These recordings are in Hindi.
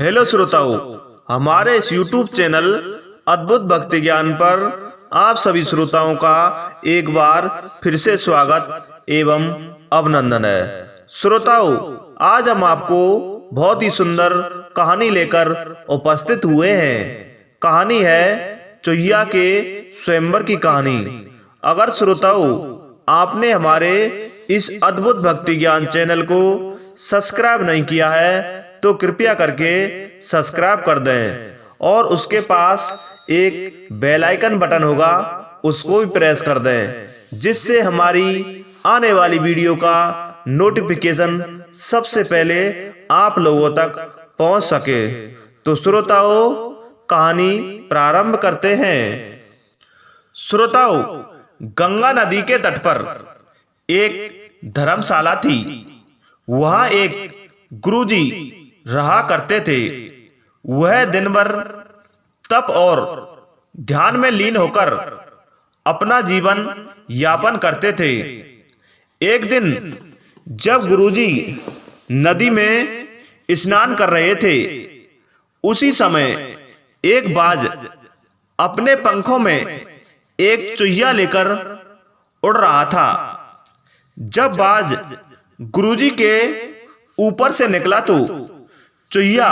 हेलो श्रोताओं, हमारे इस YouTube चैनल अद्भुत भक्ति ज्ञान पर आप सभी श्रोताओं का एक बार फिर से स्वागत एवं अभिनंदन है। श्रोताओं, आज हम आपको बहुत ही सुंदर कहानी लेकर उपस्थित हुए हैं। कहानी है चुहिया के स्वयंवर की कहानी। अगर श्रोताओं आपने हमारे इस अद्भुत भक्ति ज्ञान चैनल को सब्सक्राइब नहीं किया है तो कृपया करके सब्सक्राइब कर दें और उसके पास एक बेल आइकन बटन होगा, उसको भी प्रेस कर दें, जिससे हमारी आने वाली वीडियो का नोटिफिकेशन सबसे पहले आप लोगों तक पहुंच सके। तो श्रोताओं, कहानी प्रारंभ करते हैं। श्रोताओं, गंगा नदी के तट पर एक धर्मशाला थी। वहां एक गुरुजी रहा करते थे। वह दिन भर तप और ध्यान में लीन होकर अपना जीवन यापन करते थे। एक दिन जब गुरुजी नदी में स्नान कर रहे थे, उसी समय एक बाज अपने पंखों में एक चुहिया लेकर उड़ रहा था। जब बाज गुरुजी के ऊपर से निकला तो चुहिया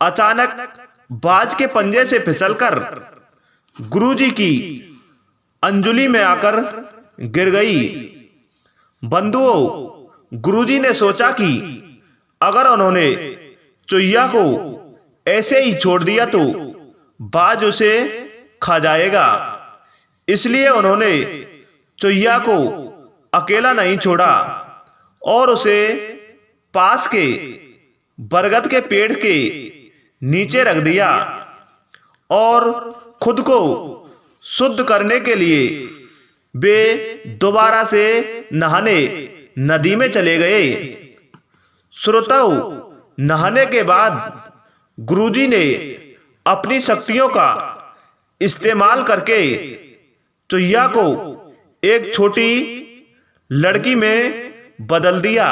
अचानक बाज के पंजे से फिसलकर गुरुजी की अंजुली में आकर गिर गई। बंधुओं, गुरुजी ने सोचा कि अगर उन्होंने चुहिया को ऐसे ही छोड़ दिया तो बाज उसे खा जाएगा। इसलिए उन्होंने चुहिया को अकेला नहीं छोड़ा और उसे पास के बरगद के पेड़ के नीचे रख दिया और खुद को शुद्ध करने के लिए वे दोबारा से नहाने नदी में चले गए। श्रोताओं, नहाने के बाद गुरुजी ने अपनी शक्तियों का इस्तेमाल करके चुहिया को एक छोटी लड़की में बदल दिया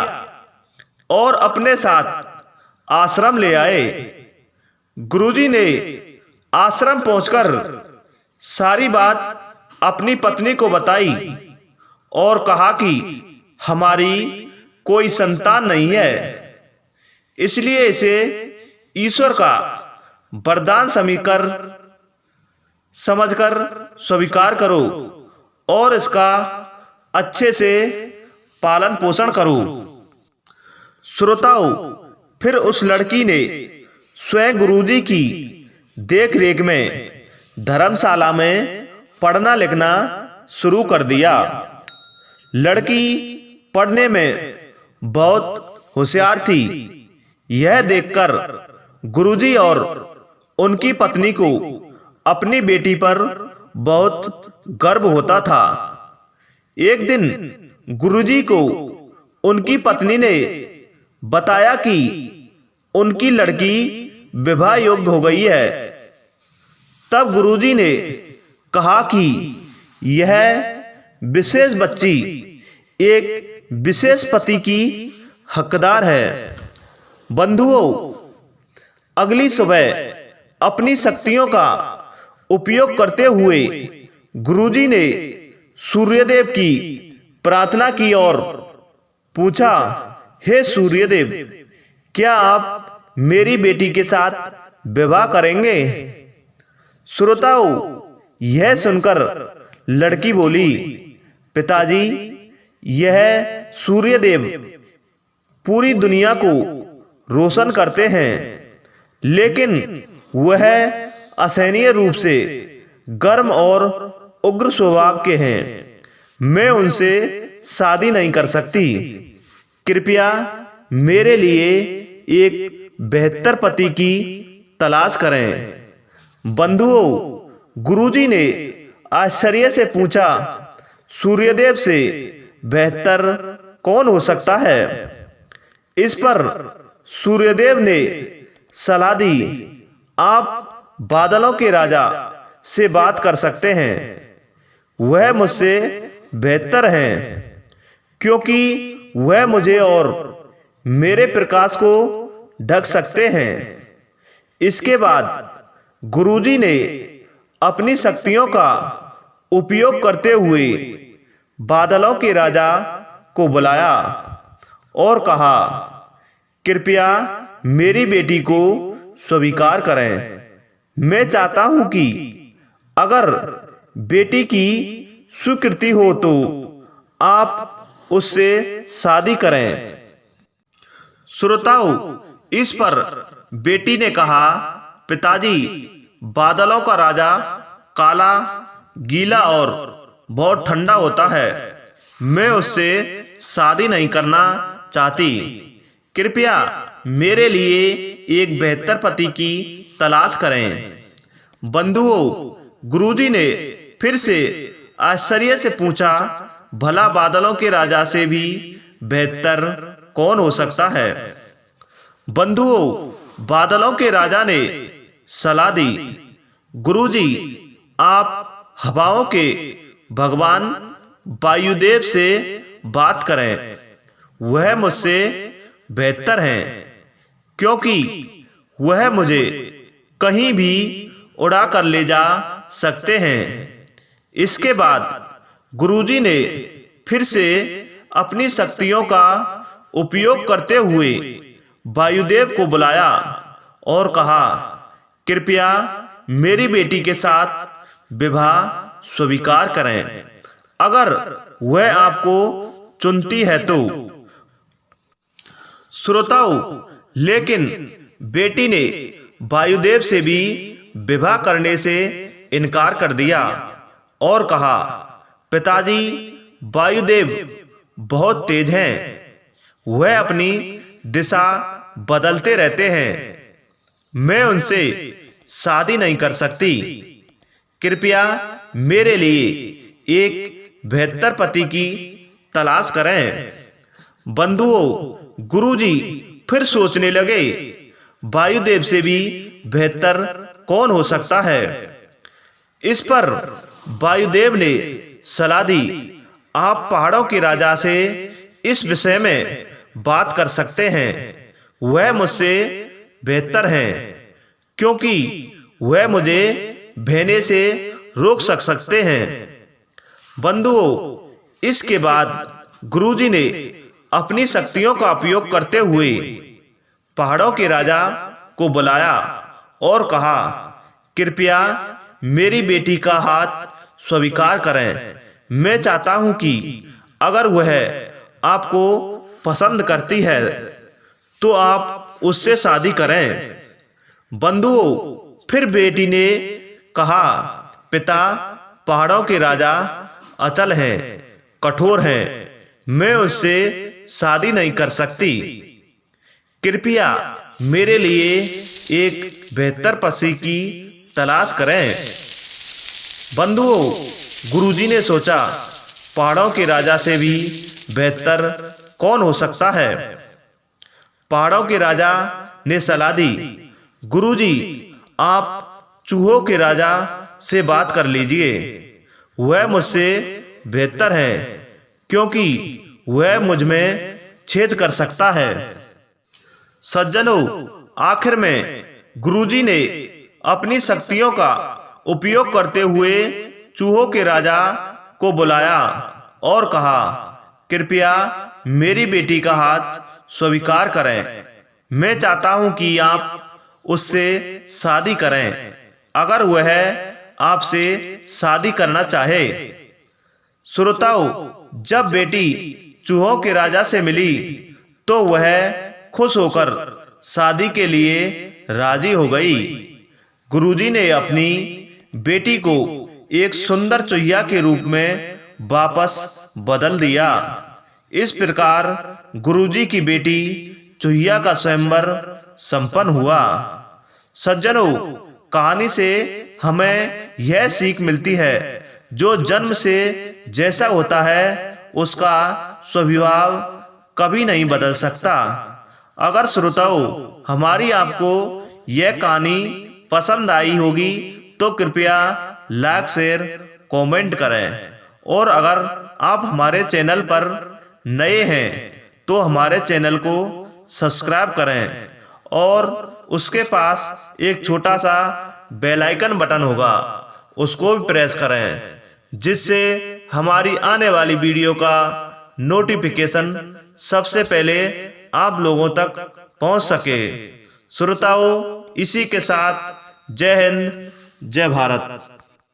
और अपने साथ आश्रम ले आए। गुरुजी ने आश्रम पहुंचकर सारी बात अपनी पत्नी को बताई और कहा कि हमारी कोई संतान नहीं है, इसलिए इसे ईश्वर का वरदान समझकर स्वीकार करो और इसका अच्छे से पालन पोषण करो। श्रोताओं, फिर उस लड़की ने स्वयं गुरुजी की देखरेख में धर्मशाला में पढ़ना लिखना शुरू कर दिया। लड़की पढ़ने में बहुत होशियार थी। यह देखकर गुरुजी और उनकी पत्नी को अपनी बेटी पर बहुत गर्व होता था। एक दिन गुरुजी को उनकी पत्नी ने बताया कि उनकी लड़की विवाह योग्य हो गई है। तब गुरुजी ने कहा कि यह विशेष बच्ची एक विशेष पति की हकदार है। बंधुओं, अगली सुबह अपनी शक्तियों का उपयोग करते हुए गुरुजी ने सूर्यदेव की प्रार्थना की और पूछा, हे सूर्यदेव, क्या आप मेरी बेटी के साथ विवाह करेंगे? श्रोताओं, यह सुनकर लड़की बोली, पिताजी, यह सूर्यदेव पूरी दुनिया को रोशन करते हैं, लेकिन वह असहनीय रूप से गर्म और उग्र स्वभाव के हैं। मैं उनसे शादी नहीं कर सकती। कृपया मेरे लिए एक बेहतर पति की तलाश करें। बंधुओं, गुरुजी ने आश्चर्य से पूछा, सूर्यदेव से बेहतर कौन हो सकता है? इस पर सूर्यदेव ने सलाह दी, आप बादलों के राजा से बात कर सकते हैं। वह मुझसे बेहतर हैं, क्योंकि वह मुझे और मेरे प्रकाश को ढक सकते हैं। इसके बाद गुरुजी ने अपनी शक्तियों का उपयोग करते हुए बादलों के राजा को बुलाया और कहा, कृपया मेरी बेटी को स्वीकार करें। मैं चाहता हूं कि अगर बेटी की स्वीकृति हो तो आप उससे शादी करें। श्रोताओं, इस पर बेटी ने कहा, पिताजी, बादलों का राजा काला, गीला और बहुत ठंडा होता है। मैं उससे शादी नहीं करना चाहती। कृपया मेरे लिए एक बेहतर पति की तलाश करें। बंधुओं, गुरुजी ने फिर से आश्चर्य से पूछा, भला बादलों के राजा से भी बेहतर कौन हो सकता है? बंधुओं, बादलों के राजा ने सलाह दी, गुरुजी, आप हवाओं के भगवान वायुदेव से बात करें। वह मुझसे बेहतर हैं, क्योंकि वह मुझे कहीं भी उड़ा कर ले जा सकते हैं। इसके बाद गुरुजी ने फिर से अपनी शक्तियों का उपयोग करते हुए वायुदेव को बुलाया और कहा, कृपया मेरी बेटी के साथ विवाह स्वीकार करें। अगर वह आपको चुनती है तो। श्रोताओं, लेकिन बेटी ने वायुदेव से भी विवाह करने से इनकार कर दिया और कहा, पिताजी, वायुदेव बहुत तेज हैं। वह अपनी दिशा बदलते रहते हैं। मैं उनसे शादी नहीं कर सकती। कृपया मेरे लिए एक बेहतर पति की तलाश करें। बंधुओं, गुरुजी फिर सोचने लगे, वायुदेव से भी बेहतर कौन हो सकता है? इस पर वायुदेव ने सलाह दी, आप पहाड़ों के राजा से इस विषय में बात कर सकते हैं। वह मुझसे बेहतर हैं, क्योंकि वह मुझे बहने से रोक सकते हैं। बंधुओं, इसके बाद गुरुजी ने अपनी शक्तियों का उपयोग करते हुए पहाड़ों के राजा को बुलाया और कहा, कृपया मेरी बेटी का हाथ स्वीकार करें। मैं चाहता हूं कि अगर वह आपको पसंद करती है तो आप उससे शादी करें। बंधुओं, फिर बेटी ने कहा, पिता, पहाड़ों के राजा अचल हैं, कठोर हैं। मैं उससे शादी नहीं कर सकती। कृपया मेरे लिए एक बेहतर पति की तलाश करें। बंधुओं, गुरुजी ने सोचा, पहाड़ों के राजा से भी बेहतर कौन हो सकता है? पहाड़ों के राजा ने सलाह दी, गुरुजी, आप चूहों के राजा से बात कर लीजिए। वह मुझसे बेहतर है, क्योंकि वह मुझ में छेद कर सकता है। सज्जनों, आखिर में गुरुजी ने अपनी शक्तियों का उपयोग करते हुए चूहों के राजा को बुलाया और कहा, कृपया मेरी बेटी का हाथ स्वीकार करें। मैं चाहता हूं कि आप उससे शादी करें, अगर वह आपसे शादी करना चाहे। श्रोताओं, जब बेटी चूहों के राजा से मिली तो वह खुश होकर शादी के लिए राजी हो गई। गुरुजी ने अपनी बेटी को एक सुंदर चूहिया के रूप में वापस बदल दिया। इस प्रकार गुरुजी की बेटी चूहिया का स्वयंवर संपन्न हुआ। सज्जनों, कहानी से हमें यह सीख मिलती है, जो जन्म से जैसा होता है उसका स्वभाव कभी नहीं बदल सकता। अगर श्रोताओं, हमारी आपको यह कहानी पसंद आई होगी तो कृपया लाइक, शेयर, कमेंट करें। और अगर आप हमारे चैनल पर नए हैं तो हमारे चैनल को सब्सक्राइब करें और उसके पास एक छोटा सा बेल आइकन बटन होगा, उसको भी प्रेस करें, जिससे हमारी आने वाली वीडियो का नोटिफिकेशन सबसे पहले आप लोगों तक पहुंच सके। श्रोताओं, इसी के साथ जय हिंद, जय भारत।